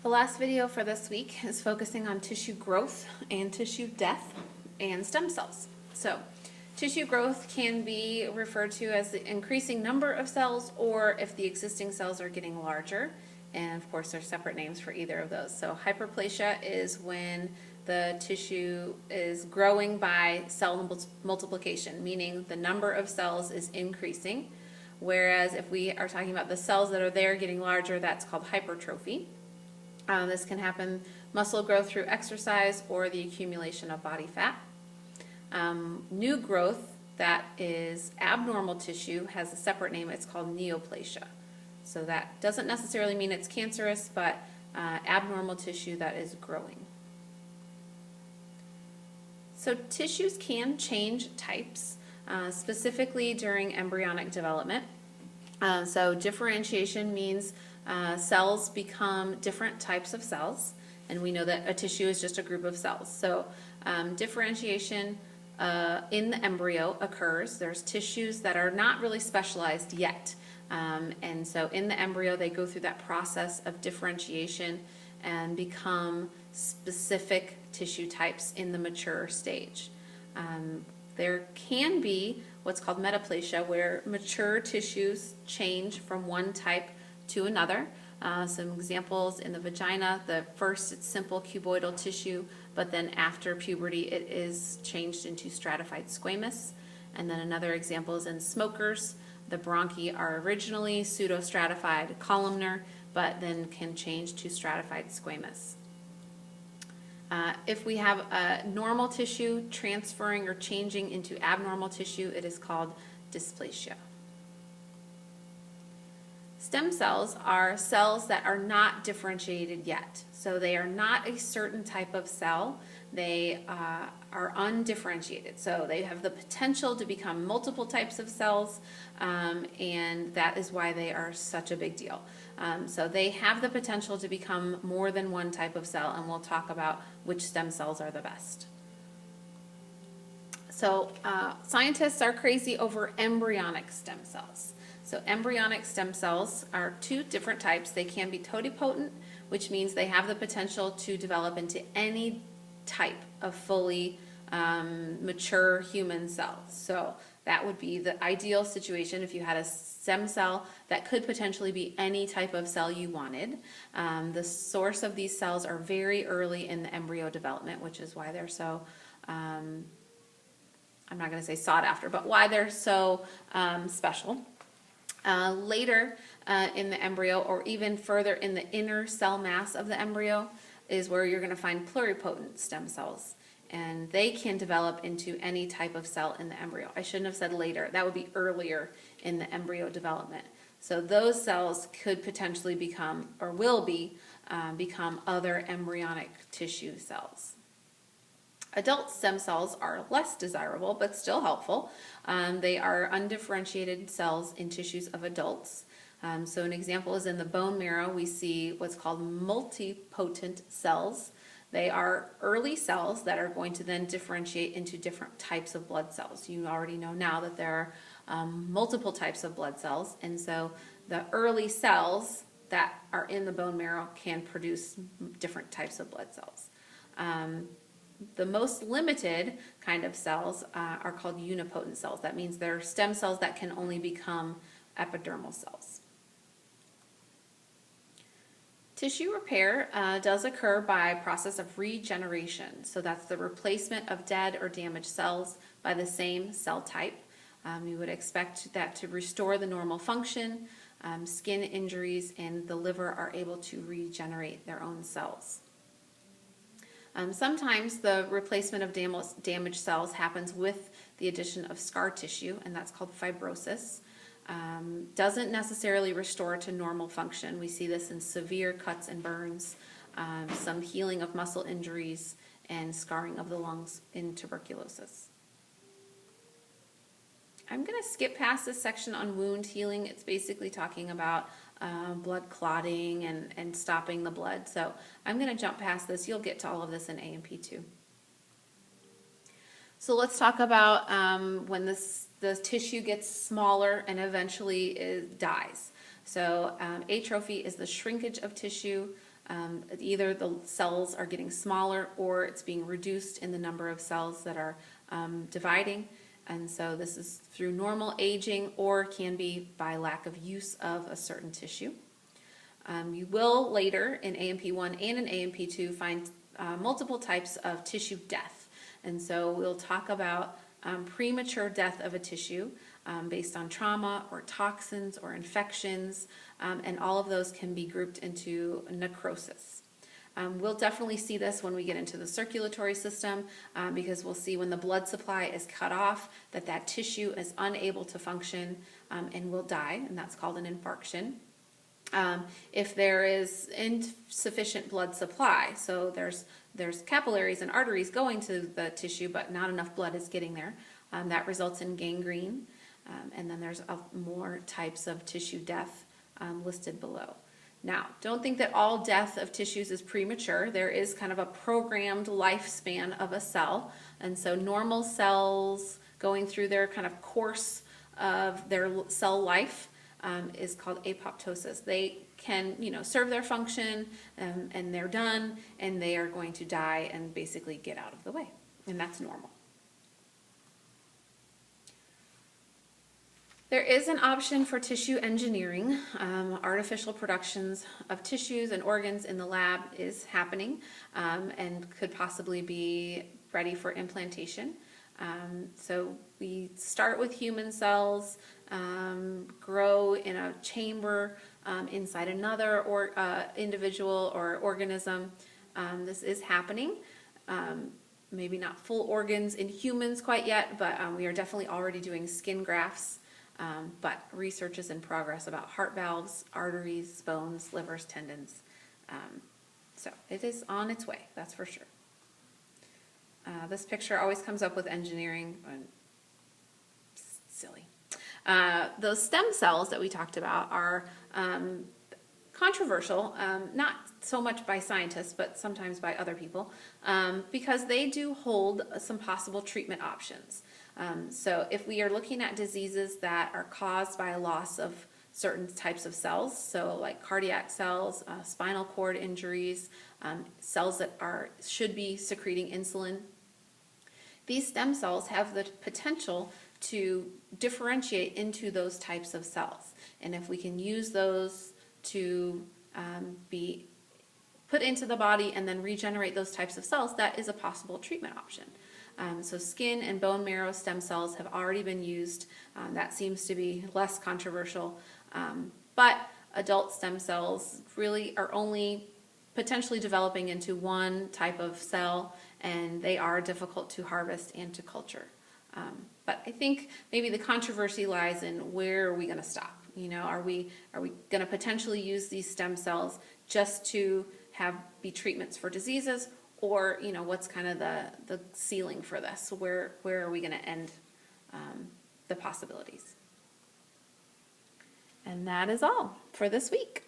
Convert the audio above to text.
The last video for this week is focusing on tissue growth and tissue death and stem cells. So, tissue growth can be referred to as the increasing number of cells or if the existing cells are getting larger. And of course, there's separate names for either of those. So, hyperplasia is when the tissue is growing by cell multiplication, meaning the number of cells is increasing. Whereas if we are talking about the cells that are there getting larger, that's called hypertrophy. This can happen muscle growth through exercise or the accumulation of body fat. New growth that is abnormal tissue has a separate name. It's called neoplasia. So that doesn't necessarily mean it's cancerous, but abnormal tissue that is growing. So tissues can change types, specifically during embryonic development. So differentiation means cells become different types of cells, and we know that a tissue is just a group of cells. So differentiation in the embryo occurs. There's tissues that are not really specialized yet, and so in the embryo they go through that process of differentiation and become specific tissue types in the mature stage. There can be what's called metaplasia, where mature tissues change from one type to another. Some examples in the vagina: first it's simple cuboidal tissue, but then after puberty it is changed into stratified squamous. And then another example is in smokers. The bronchi are originally pseudostratified columnar, but then can change to stratified squamous. If we have a normal tissue transferring or changing into abnormal tissue, it is called dysplasia. Stem cells are cells that are not differentiated yet. So they are not a certain type of cell. They are undifferentiated. So they have the potential to become multiple types of cells, and that is why they are such a big deal. So they have the potential to become more than one type of cell, and we'll talk about which stem cells are the best. So scientists are crazy over embryonic stem cells. So embryonic stem cells are two different types. They can be totipotent, which means they have the potential to develop into any type of fully mature human cell. So that would be the ideal situation if you had a stem cell that could potentially be any type of cell you wanted. The source of these cells are very early in the embryo development, which is why they're so, I'm not going to say sought after, but why they're so special. Later in the embryo, or even further in the inner cell mass of the embryo, is where you're going to find pluripotent stem cells. And they can develop into any type of cell in the embryo. I shouldn't have said later. That would be earlier in the embryo development. So those cells could potentially become, or will become other embryonic tissue cells. Adult stem cells are less desirable, but still helpful. They are undifferentiated cells in tissues of adults. So an example is in the bone marrow. We see what's called multipotent cells. They are early cells that are going to then differentiate into different types of blood cells. You already know now that there are multiple types of blood cells, and so the early cells that are in the bone marrow can produce different types of blood cells. The most limited kind of cells are called unipotent cells. That means they're stem cells that can only become epidermal cells. Tissue repair does occur by process of regeneration. So that's the replacement of dead or damaged cells by the same cell type. You would expect that to restore the normal function. Skin injuries and the liver are able to regenerate their own cells. Sometimes the replacement of damaged cells happens with the addition of scar tissue, and that's called fibrosis. Doesn't necessarily restore to normal function. We see this in severe cuts and burns, some healing of muscle injuries, and scarring of the lungs in tuberculosis. I'm going to skip past this section on wound healing. It's basically talking about blood clotting and stopping the blood. So I'm going to jump past this. You'll get to all of this in A&P 2. So let's talk about when the tissue gets smaller and eventually it dies. So atrophy is the shrinkage of tissue. Either the cells are getting smaller or it's being reduced in the number of cells that are dividing. And so this is through normal aging or can be by lack of use of a certain tissue. You will later in AMP1 and in AMP2 find multiple types of tissue death. And so we'll talk about premature death of a tissue based on trauma or toxins or infections, and all of those can be grouped into necrosis. We'll definitely see this when we get into the circulatory system because we'll see when the blood supply is cut off that that tissue is unable to function and will die, and that's called an infarction. If there is insufficient blood supply, so there's capillaries and arteries going to the tissue, but not enough blood is getting there, that results in gangrene. And then there's more types of tissue death listed below. Now, don't think that all death of tissues is premature. There is kind of a programmed lifespan of a cell. And so normal cells going through their kind of course of their cell life is called apoptosis. They can, serve their function and they're done and they are going to die and basically get out of the way. And that's normal. There is an option for tissue engineering. Artificial productions of tissues and organs in the lab is happening and could possibly be ready for implantation. So we start with human cells, grow in a chamber inside another individual or organism. This is happening. Maybe not full organs in humans quite yet, but we are definitely already doing skin grafts. But research is in progress about heart valves, arteries, bones, livers, tendons. So it is on its way, that's for sure. This picture always comes up with engineering. Silly. Those stem cells that we talked about are controversial, not so much by scientists, but sometimes by other people, because they do hold some possible treatment options. So if we are looking at diseases that are caused by a loss of certain types of cells, so like cardiac cells, spinal cord injuries, cells that should be secreting insulin, these stem cells have the potential to differentiate into those types of cells. And if we can use those to be put into the body and then regenerate those types of cells, that is a possible treatment option. So skin and bone marrow stem cells have already been used. That seems to be less controversial. But adult stem cells really are only potentially developing into one type of cell, and they are difficult to harvest and to culture. But I think maybe the controversy lies in where are we going to stop? Are we going to potentially use these stem cells just to be treatments for diseases? Or, what's kind of the ceiling for this? Where are we going to end the possibilities? And that is all for this week.